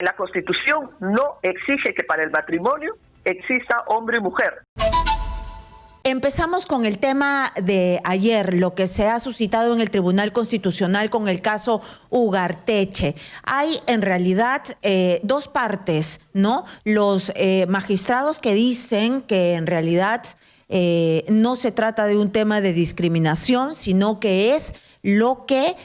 La Constitución no exige que para el matrimonio exista hombre y mujer. Empezamos con el tema de ayer, lo que se ha suscitado en el Tribunal Constitucional con el caso Ugarteche. Hay en realidad dos partes, ¿no? Los magistrados que dicen que en realidad no se trata de un tema de discriminación, sino que es lo que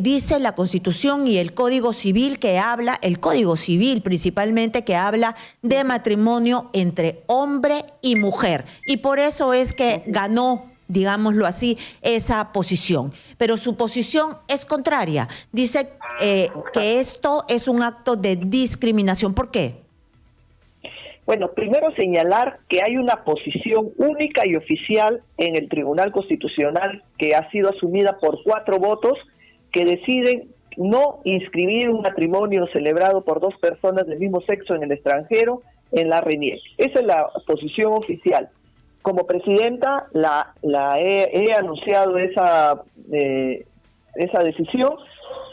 dice la Constitución y el Código Civil, que habla, el Código Civil principalmente, que habla de matrimonio entre hombre y mujer. Y por eso es que ganó, digámoslo así, esa posición. Pero su posición es contraria. Dice que esto es un acto de discriminación. ¿Por qué? Bueno, primero señalar que hay una posición única y oficial en el Tribunal Constitucional que ha sido asumida por 4 votos que deciden no inscribir un matrimonio celebrado por 2 personas del mismo sexo en el extranjero en la RENIEC. Esa es la posición oficial. Como presidenta he anunciado esa decisión.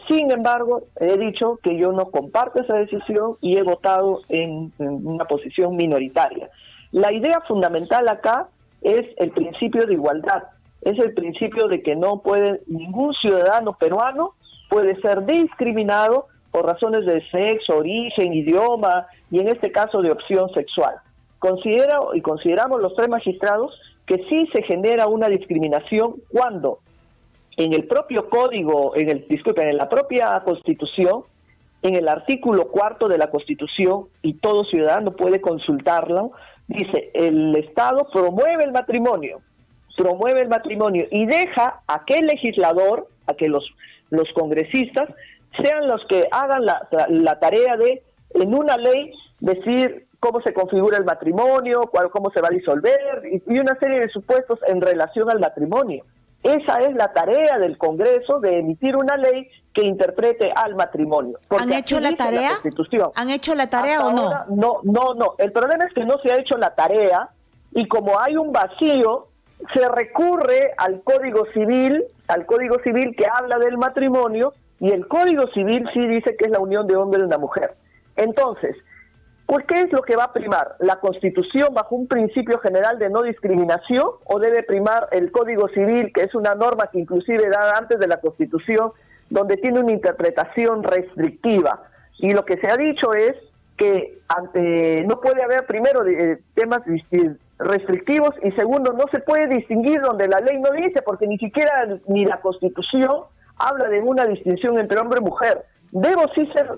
Sin embargo, he dicho que yo no comparto esa decisión y he votado en una posición minoritaria. La idea fundamental acá es el principio de igualdad, es el principio de que no puede ningún ciudadano peruano puede ser discriminado por razones de sexo, origen, idioma y en este caso de opción sexual. Consideramos los 3 magistrados que sí se genera una discriminación cuando en el propio código, en la propia Constitución, en el artículo 4 de la Constitución, y todo ciudadano puede consultarlo, dice, el Estado promueve el matrimonio y deja a que el legislador, a que los congresistas sean los que hagan la tarea de, en una ley, decir cómo se configura el matrimonio, cómo se va a disolver, y una serie de supuestos en relación al matrimonio. Esa es la tarea del Congreso, de emitir una ley que interprete al matrimonio. ¿Han hecho la tarea? ¿Han hecho la tarea o no? No. El problema es que no se ha hecho la tarea y como hay un vacío, se recurre al Código Civil que habla del matrimonio, y el Código Civil sí dice que es la unión de hombre y una mujer. Entonces, pues, ¿qué es lo que va a primar? ¿La Constitución bajo un principio general de no discriminación o debe primar el Código Civil, que es una norma que inclusive da antes de la Constitución, donde tiene una interpretación restrictiva? Y lo que se ha dicho es que no puede haber, primero, temas restrictivos, y segundo, no se puede distinguir donde la ley no dice, porque ni siquiera ni la Constitución habla de una distinción entre hombre y mujer. Debo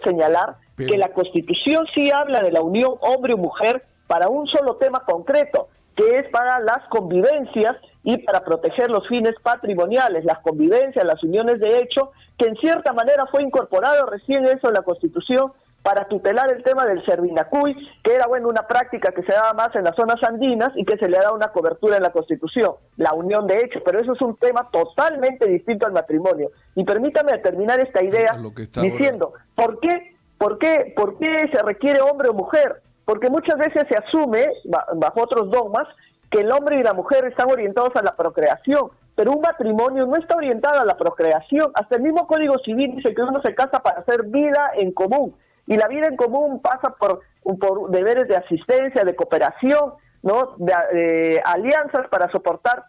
señalar que la Constitución sí habla de la unión hombre y mujer para un solo tema concreto, que es para las convivencias y para proteger los fines patrimoniales, las convivencias, las uniones de hecho, que en cierta manera fue incorporado recién eso en la Constitución para tutelar el tema del Servinacuy, que era una práctica que se daba más en las zonas andinas y que se le da una cobertura en la Constitución, la unión de hecho, pero eso es un tema totalmente distinto al matrimonio. Y permítame terminar esta idea diciendo, ¿por qué se requiere hombre o mujer? Porque muchas veces se asume, bajo otros dogmas, que el hombre y la mujer están orientados a la procreación, pero un matrimonio no está orientado a la procreación. Hasta el mismo Código Civil dice que uno se casa para hacer vida en común, y la vida en común pasa por deberes de asistencia, de cooperación, ¿no? De alianzas para soportar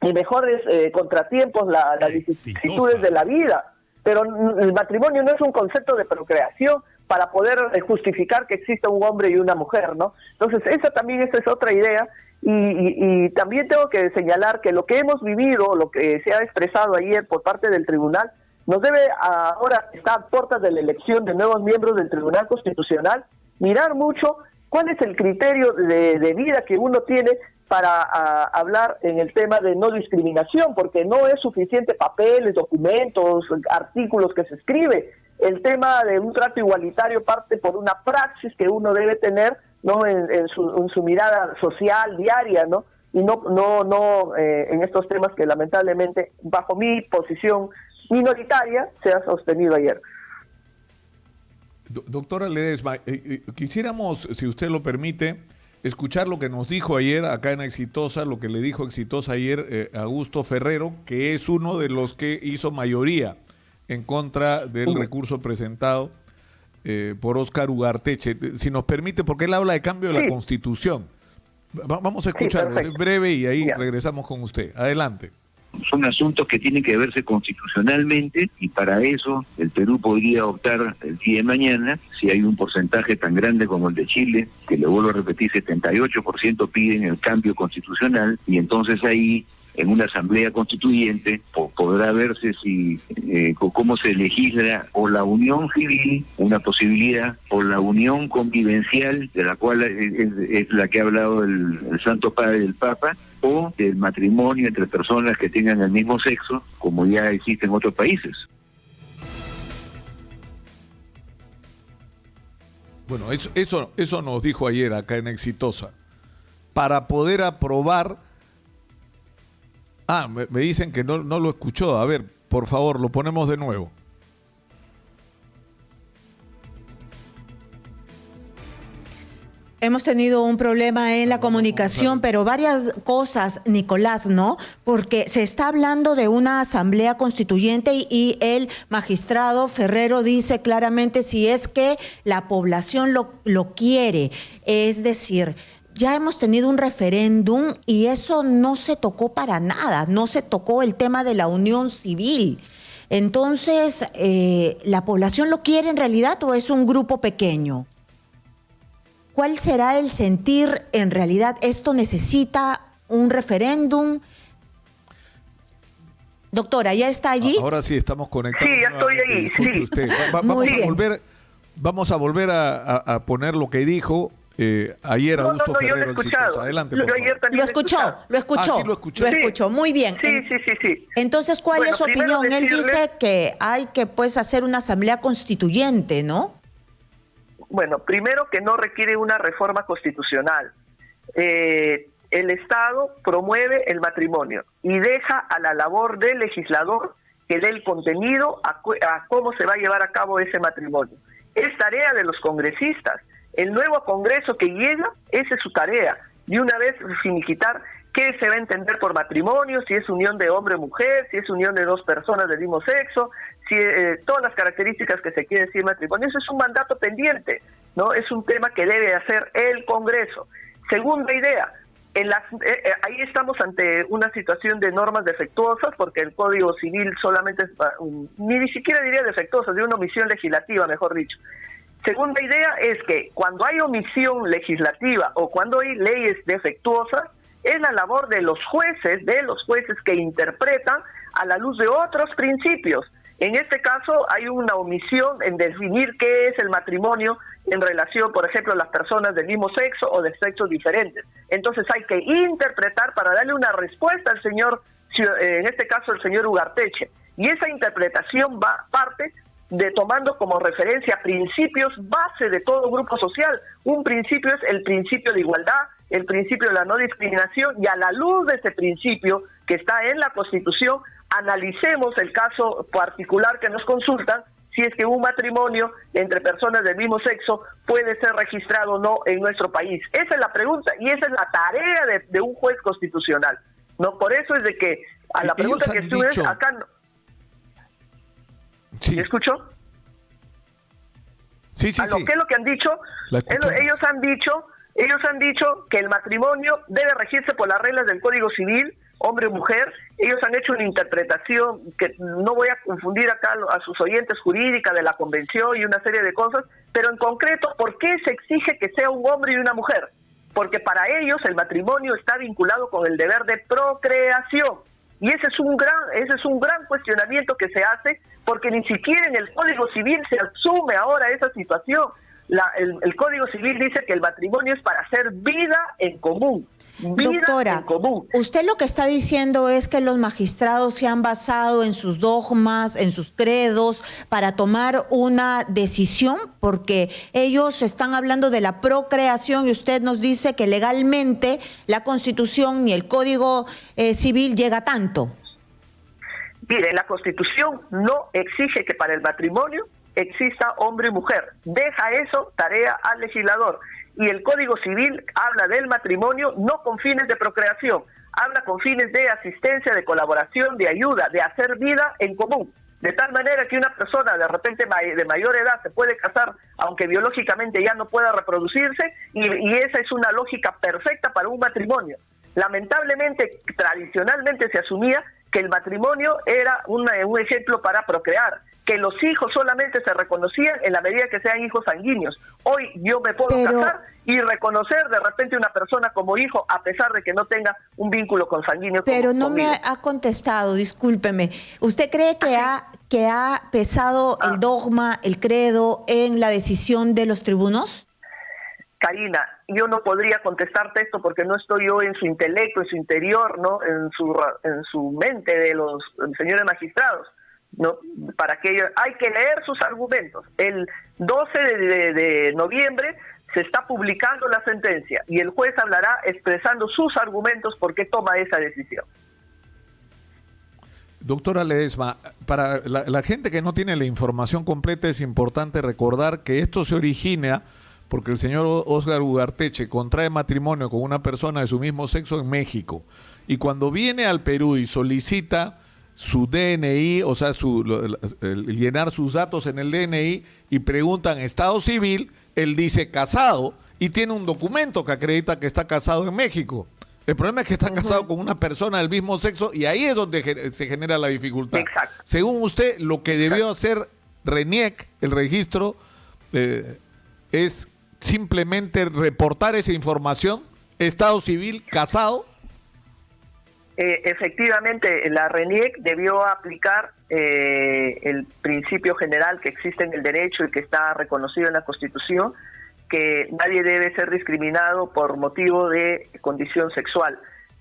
mejores contratiempos, las vicisitudes de la vida. Pero el matrimonio no es un concepto de procreación para poder justificar que exista un hombre y una mujer, ¿no? Entonces, esa es otra idea. Y también tengo que señalar que lo que hemos vivido, lo que se ha expresado ayer por parte del tribunal, nos debe ahora, estar a puertas de la elección de nuevos miembros del Tribunal Constitucional, mirar mucho cuál es el criterio de vida que uno tiene para hablar en el tema de no discriminación, porque no es suficiente papeles, documentos, artículos que se escribe. El tema de un trato igualitario parte por una praxis que uno debe tener, ¿no? en su mirada social diaria, ¿no? Y no en estos temas que lamentablemente, bajo mi posición minoritaria, se ha sostenido ayer. Doctora Ledesma, quisiéramos, si usted lo permite, escuchar lo que nos dijo ayer acá en Exitosa, lo que le dijo Exitosa ayer Augusto Ferrero, que es uno de los que hizo mayoría en contra del recurso presentado por Óscar Ugarteche. Si nos permite, porque él habla de cambio de la Constitución. Vamos a escucharlo, es breve y ahí regresamos con usted. Adelante. Son asuntos que tienen que verse constitucionalmente y para eso el Perú podría optar el día de mañana, si hay un porcentaje tan grande como el de Chile, que le vuelvo a repetir, 78% piden el cambio constitucional, y entonces ahí en una asamblea constituyente podrá verse si cómo se legisla o la unión civil, una posibilidad, o la unión convivencial, de la cual es la que ha hablado el Santo Padre del Papa, o del matrimonio entre personas que tengan el mismo sexo, como ya existe en otros países. Bueno, eso nos dijo ayer acá en Exitosa. Para poder aprobar... me dicen que no lo escuchó. A ver, por favor, lo ponemos de nuevo. Hemos tenido un problema en la comunicación, pero varias cosas, Nicolás, ¿no? Porque se está hablando de una asamblea constituyente y el magistrado Ferrero dice claramente si es que la población lo quiere. Es decir, ya hemos tenido un referéndum y eso no se tocó para nada, no se tocó el tema de la unión civil. Entonces, ¿la población lo quiere en realidad o es un grupo pequeño? ¿Cuál será el sentir en realidad? ¿Esto necesita un referéndum? Doctora, ¿ya está allí? Ahora sí, estamos conectados. Sí, ya estoy ahí. Sí. Usted. Vamos a volver a poner lo que dijo ayer Augusto Ferrero. Yo lo he escuchado. Adelante, yo ayer también lo escuchó. Sí, lo escuchó. Lo escuchó, muy bien. Sí. Entonces, ¿cuál es su opinión? Él dice que hay que hacer una asamblea constituyente, ¿no? Bueno, primero que no requiere una reforma constitucional. El Estado promueve el matrimonio y deja a la labor del legislador que dé el contenido a cómo se va a llevar a cabo ese matrimonio. Es tarea de los congresistas. El nuevo Congreso que llega, esa es su tarea. De una vez finiquitar qué se va a entender por matrimonio, si es unión de hombre o mujer, si es unión de dos personas del mismo sexo, si todas las características que se quiere decir matrimonio. Eso es un mandato pendiente, ¿no? Es un tema que debe hacer el Congreso. Segunda idea, ahí estamos ante una situación de normas defectuosas, porque el Código Civil solamente es, ni siquiera diría defectuosas, de una omisión legislativa, mejor dicho. Segunda idea es que cuando hay omisión legislativa o cuando hay leyes defectuosas, es la labor de los jueces que interpretan a la luz de otros principios. En este caso hay una omisión en definir qué es el matrimonio en relación, por ejemplo, a las personas del mismo sexo o de sexos diferentes. Entonces hay que interpretar para darle una respuesta al señor, en este caso el señor Ugarteche. Y esa interpretación parte de tomando como referencia principios base de todo grupo social. Un principio es el principio de igualdad, el principio de la no discriminación, y a la luz de ese principio que está en la Constitución, analicemos el caso particular que nos consultan, si es que un matrimonio entre personas del mismo sexo puede ser registrado o no en nuestro país. Esa es la pregunta y esa es la tarea de un juez constitucional. No, por eso es de que a la pregunta que estuve acá... Sí. ¿Me escuchó? Sí. ¿Qué es lo que han dicho? Ellos han dicho que el matrimonio debe regirse por las reglas del Código Civil, hombre o mujer. Ellos han hecho una interpretación que no voy a confundir acá a sus oyentes, jurídica de la Convención y una serie de cosas, pero en concreto, ¿por qué se exige que sea un hombre y una mujer? Porque para ellos el matrimonio está vinculado con el deber de procreación. Y ese es un gran cuestionamiento que se hace, porque ni siquiera en el Código Civil se asume ahora esa situación. El Código Civil dice que el matrimonio es para hacer vida en común. Doctora, usted lo que está diciendo es que los magistrados se han basado en sus dogmas, en sus credos, para tomar una decisión, porque ellos están hablando de la procreación y usted nos dice que legalmente la Constitución ni el Código Civil llega a tanto. Mire, la Constitución no exige que para el matrimonio exista hombre y mujer. Deja eso tarea al legislador. Y el Código Civil habla del matrimonio no con fines de procreación, habla con fines de asistencia, de colaboración, de ayuda, de hacer vida en común. De tal manera que una persona de repente de mayor edad se puede casar, aunque biológicamente ya no pueda reproducirse, y esa es una lógica perfecta para un matrimonio. Lamentablemente, tradicionalmente se asumía que el matrimonio era un ejemplo para procrear, que los hijos solamente se reconocían en la medida que sean hijos sanguíneos. Hoy yo me puedo casar y reconocer de repente una persona como hijo a pesar de que no tenga un vínculo consanguíneo. Pero no conmigo. me ha contestado, discúlpeme. ¿Usted cree que ha pesado el dogma, el credo en la decisión de los tribunos? Karina, yo no podría contestarte esto porque no estoy yo en su intelecto, en su interior, ¿no? En su mente de los señores magistrados, ¿no? Para que hay que leer sus argumentos. El 12 de noviembre se está publicando la sentencia y el juez hablará expresando sus argumentos por qué toma esa decisión. Doctora Ledesma, para la gente que no tiene la información completa es importante recordar que esto se origina porque el señor Óscar Ugarteche contrae matrimonio con una persona de su mismo sexo en México. Y cuando viene al Perú y solicita su DNI, o sea, llenar sus datos en el DNI y preguntan estado civil, él dice casado y tiene un documento que acredita que está casado en México. El problema es que está casado con una persona del mismo sexo y ahí es donde se genera la dificultad. Exacto. Según usted, lo que debió hacer RENIEC, el registro, es simplemente reportar esa información, estado civil, casado. Efectivamente, la RENIEC debió aplicar el principio general que existe en el derecho y que está reconocido en la Constitución, que nadie debe ser discriminado por motivo de condición sexual,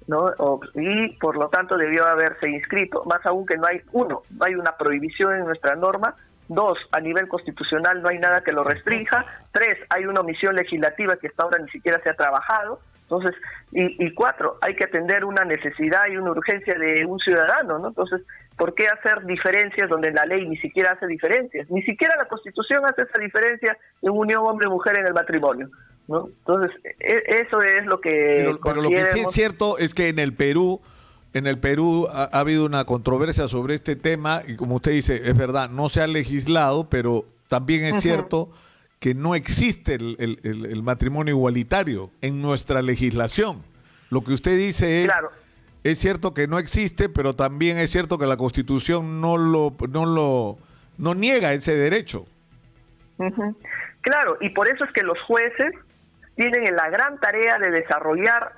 ¿no? Y por lo tanto debió haberse inscrito, más aún que no hay una prohibición en nuestra norma. 2, a nivel constitucional no hay nada que lo restrinja. 3, hay una omisión legislativa que hasta ahora ni siquiera se ha trabajado. Entonces, y 4, hay que atender una necesidad y una urgencia de un ciudadano, ¿no? Entonces, ¿por qué hacer diferencias donde la ley ni siquiera hace diferencias? Ni siquiera la Constitución hace esa diferencia en unión hombre-mujer en el matrimonio, ¿no? Entonces, eso es lo que... Pero lo que sí es cierto es que en el Perú ha habido una controversia sobre este tema y como usted dice, es verdad, no se ha legislado, pero también es cierto que no existe el matrimonio igualitario en nuestra legislación. Lo que usted dice es, claro, es cierto que no existe, pero también es cierto que la Constitución no niega ese derecho. Claro, y por eso es que los jueces tienen la gran tarea de desarrollar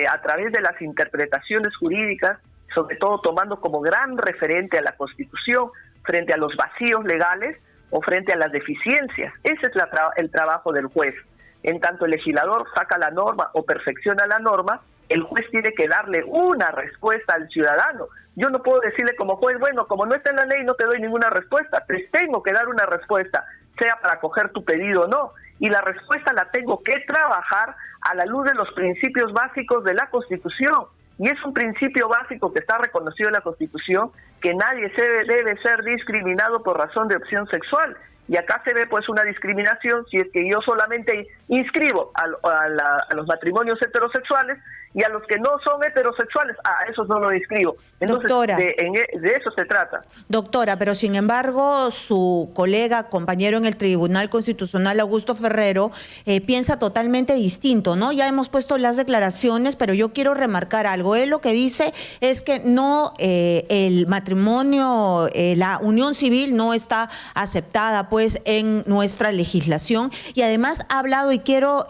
a través de las interpretaciones jurídicas, sobre todo tomando como gran referente a la Constitución frente a los vacíos legales o frente a las deficiencias. Ese es el trabajo del juez. En tanto el legislador saca la norma o perfecciona la norma, el juez tiene que darle una respuesta al ciudadano. Yo no puedo decirle como juez, bueno, como no está en la ley no te doy ninguna respuesta, te tengo que dar una respuesta, sea para acoger tu pedido o no. Y la respuesta la tengo que trabajar a la luz de los principios básicos de la Constitución. Y es un principio básico que está reconocido en la Constitución, que nadie debe ser discriminado por razón de opción sexual. Y acá se ve pues una discriminación si es que yo solamente inscribo a los matrimonios heterosexuales y a los que no son heterosexuales, a esos no los inscribo. Entonces, doctora, de eso se trata. Doctora, pero sin embargo, su colega, compañero en el Tribunal Constitucional, Augusto Ferrero, piensa totalmente distinto, ¿no? Ya hemos puesto las declaraciones, pero yo quiero remarcar algo. Él lo que dice es que no, el matrimonio, la unión civil no está aceptada, pues, en nuestra legislación. Y además ha hablado, y quiero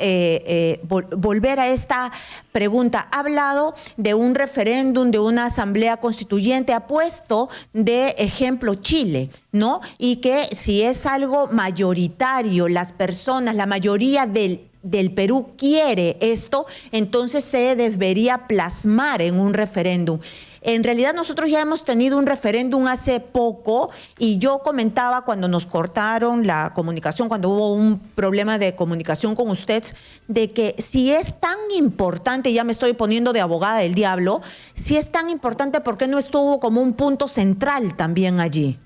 volver a esta pregunta, ha hablado de un referéndum, de una asamblea constituyente, ha puesto de ejemplo Chile, ¿no? Y que si es algo mayoritario, las personas, la mayoría del Perú quiere esto, entonces se debería plasmar en un referéndum. En realidad nosotros ya hemos tenido un referéndum hace poco y yo comentaba cuando nos cortaron la comunicación, cuando hubo un problema de comunicación con usted, de que si es tan importante, ya me estoy poniendo de abogada del diablo, si es tan importante, ¿por qué no estuvo como un punto central también allí?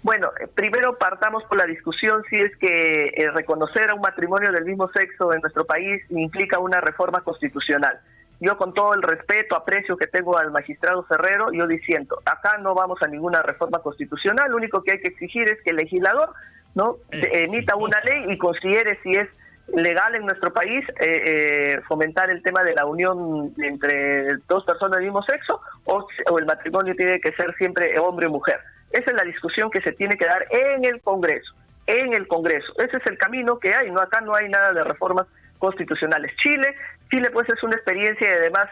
Bueno, primero partamos por la discusión si es que reconocer a un matrimonio del mismo sexo en nuestro país implica una reforma constitucional. yo con todo el respeto, aprecio que tengo al magistrado Ferrero, yo diciendo, acá no vamos a ninguna reforma constitucional, lo único que hay que exigir es que el legislador no emita una ley y considere si es legal en nuestro país fomentar el tema de la unión entre dos personas del mismo sexo o el matrimonio tiene que ser siempre hombre o mujer. Esa es la discusión que se tiene que dar en el Congreso. Ese es el camino que hay, no acá no hay nada de reformas constitucionales. Chile pues es una experiencia y además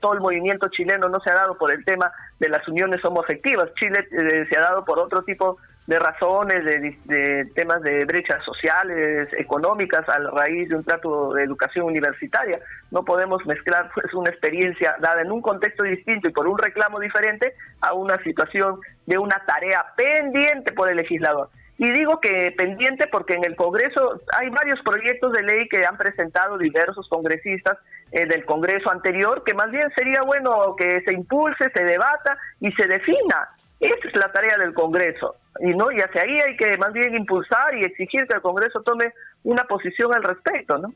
todo el movimiento chileno no se ha dado por el tema de las uniones homoafectivas. Chile se ha dado por otro tipo de razones, de temas de brechas sociales, económicas, a raíz de un trato de educación universitaria. No podemos mezclar pues una experiencia dada en un contexto distinto y por un reclamo diferente a una situación de una tarea pendiente por el legislador. Y digo que pendiente porque en el Congreso hay varios proyectos de ley que han presentado diversos congresistas del Congreso anterior, que más bien sería bueno que se impulse, se debata y se defina. Esa es la tarea del Congreso. Y hacia ahí hay que más bien impulsar y exigir que el Congreso tome una posición al respecto, ¿no?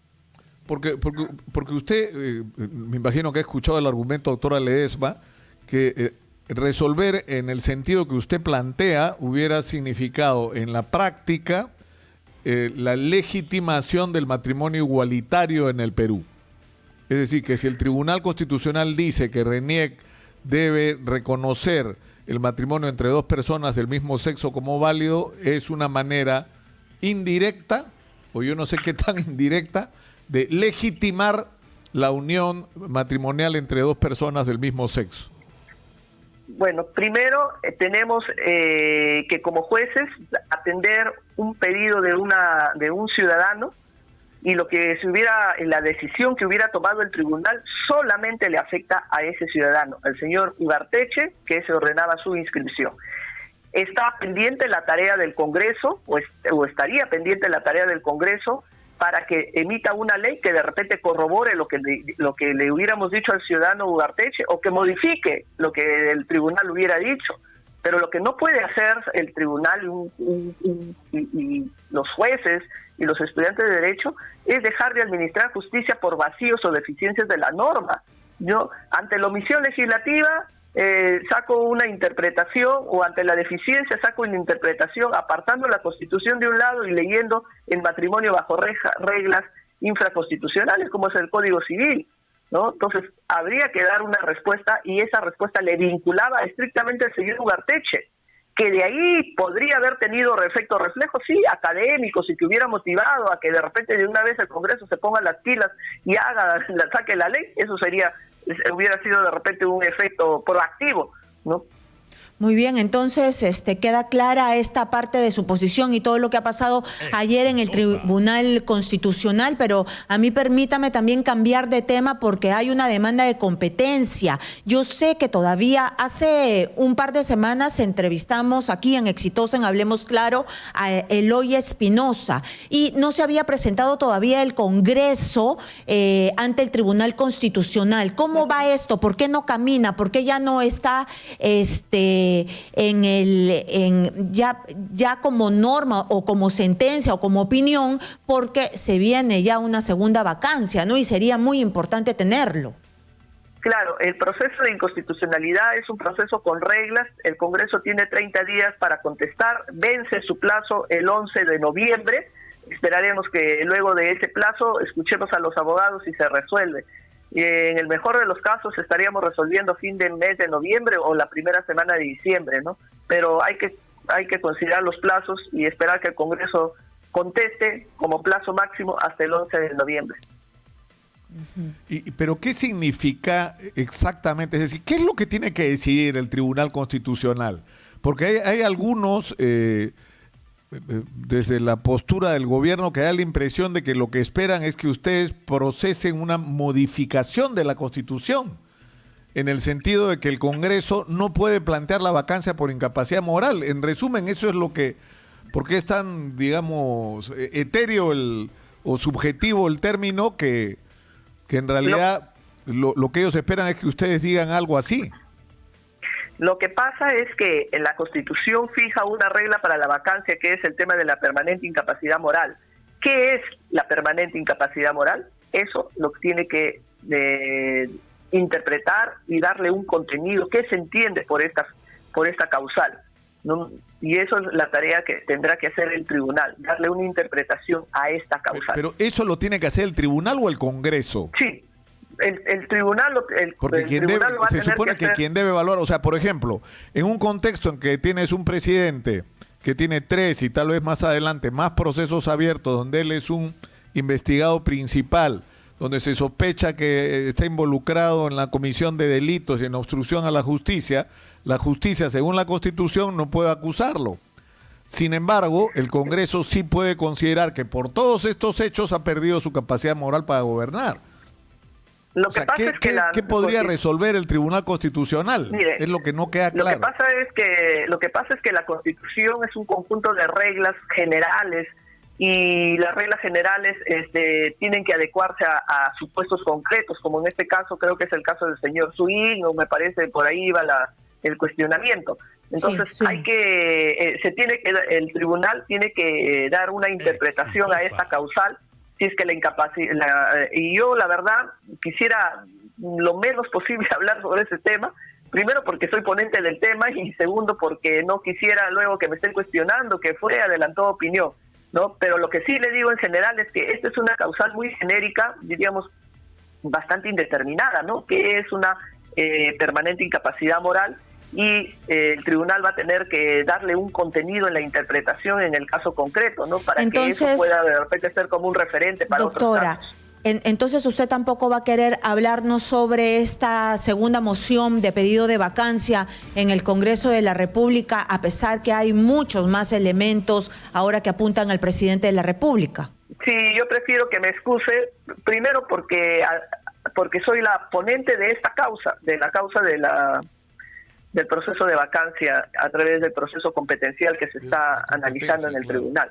Porque usted, me imagino que ha escuchado el argumento, doctora Ledesma, que resolver en el sentido que usted plantea hubiera significado en la práctica la legitimación del matrimonio igualitario en el Perú. Es decir, que si el Tribunal Constitucional dice que RENIEC debe reconocer el matrimonio entre dos personas del mismo sexo como válido, es una manera indirecta, o yo no sé qué tan indirecta, de legitimar la unión matrimonial entre dos personas del mismo sexo. Bueno, primero tenemos que como jueces atender un pedido de un ciudadano y lo que la decisión que hubiera tomado el tribunal solamente le afecta a ese ciudadano, al señor Ugarteche, que se ordenaba su inscripción. Está pendiente la tarea del Congreso, o estaría pendiente la tarea del Congreso, para que emita una ley que de repente corrobore lo que le hubiéramos dicho al ciudadano Ugarteche o que modifique lo que el tribunal hubiera dicho. Pero lo que no puede hacer el tribunal y los jueces y los estudiantes de derecho es dejar de administrar justicia por vacíos o deficiencias de la norma. Yo, ante la omisión legislativa, saco una interpretación, o ante la deficiencia saco una interpretación apartando la Constitución de un lado y leyendo el matrimonio bajo reglas infraconstitucionales como es el Código Civil, ¿no? Entonces habría que dar una respuesta y esa respuesta le vinculaba estrictamente al señor Ugarteche, que de ahí podría haber tenido efectos reflejos, sí, académicos y que hubiera motivado a que de repente de una vez el Congreso se ponga las pilas y saque la ley. Eso hubiera sido de repente un efecto proactivo, ¿no? Muy bien, entonces queda clara esta parte de su posición y todo lo que ha pasado ayer en el Tribunal Constitucional, pero a mí permítame también cambiar de tema porque hay una demanda de competencia. Yo sé que todavía hace un par de semanas entrevistamos aquí en Exitosa, en Hablemos Claro, a Eloy Espinosa y no se había presentado todavía el Congreso ante el Tribunal Constitucional. ¿Cómo va esto? ¿Por qué no camina? ¿Por qué ya no está ya como norma o como sentencia o como opinión, porque se viene ya una segunda vacancia, ¿no? Y sería muy importante tenerlo. Claro, el proceso de inconstitucionalidad es un proceso con reglas. El Congreso tiene 30 días para contestar, vence su plazo el 11 de noviembre. Esperaremos que luego de ese plazo escuchemos a los abogados y se resuelve. En el mejor de los casos estaríamos resolviendo fin del mes de noviembre o la primera semana de diciembre, ¿no? Pero hay que considerar los plazos y esperar que el Congreso conteste como plazo máximo hasta el 11 de noviembre. ¿Pero qué significa exactamente? Es decir, ¿qué es lo que tiene que decidir el Tribunal Constitucional? Porque hay algunos, desde la postura del gobierno, que da la impresión de que lo que esperan es que ustedes procesen una modificación de la Constitución, en el sentido de que el Congreso no puede plantear la vacancia por incapacidad moral. En resumen, eso es lo que, porque es tan, digamos, etéreo o subjetivo el término que en realidad lo que ellos esperan es que ustedes digan algo así. Lo que pasa es que en la Constitución fija una regla para la vacancia, que es el tema de la permanente incapacidad moral. ¿Qué es la permanente incapacidad moral? Eso lo tiene que interpretar y darle un contenido, qué se entiende por esta causal, ¿no? Y eso es la tarea que tendrá que hacer el tribunal, darle una interpretación a esta causal. Pero ¿eso lo tiene que hacer el tribunal o el Congreso? Sí, el tribunal, porque se supone que quien debe evaluar, o sea, por ejemplo, en un contexto en que tienes un presidente que tiene 3 y tal vez más adelante más procesos abiertos, donde él es un investigado principal, donde se sospecha que está involucrado en la comisión de delitos y en obstrucción a la justicia, según la Constitución, no puede acusarlo. Sin embargo, el Congreso sí puede considerar que por todos estos hechos ha perdido su capacidad moral para gobernar. Lo que pasa es que ¿qué podría resolver el Tribunal Constitucional? Mire, es lo que no queda claro. Lo que pasa es que la Constitución es un conjunto de reglas generales, y las reglas generales tienen que adecuarse a supuestos concretos, como en este caso creo que es el caso del señor Swing, o me parece por ahí iba el cuestionamiento. Entonces sí. El tribunal tiene que dar una interpretación a esta causal, si es que la incapacidad, y yo la verdad quisiera lo menos posible hablar sobre ese tema, primero porque soy ponente del tema, y segundo porque no quisiera luego que me estén cuestionando que fue adelantó opinión, ¿no? Pero lo que sí le digo en general es que esta es una causal muy genérica, diríamos bastante indeterminada, ¿no? Que es una permanente incapacidad moral, y el tribunal va a tener que darle un contenido en la interpretación en el caso concreto, ¿no? Para entonces, que eso pueda de repente ser como un referente para doctora, otros casos. Entonces usted tampoco va a querer hablarnos sobre esta segunda moción de pedido de vacancia en el Congreso de la República, a pesar que hay muchos más elementos ahora que apuntan al presidente de la República. Sí, yo prefiero que me excuse, primero porque soy la ponente de esta causa, de la causa del proceso de vacancia a través del proceso competencial que se está analizando en el tribunal.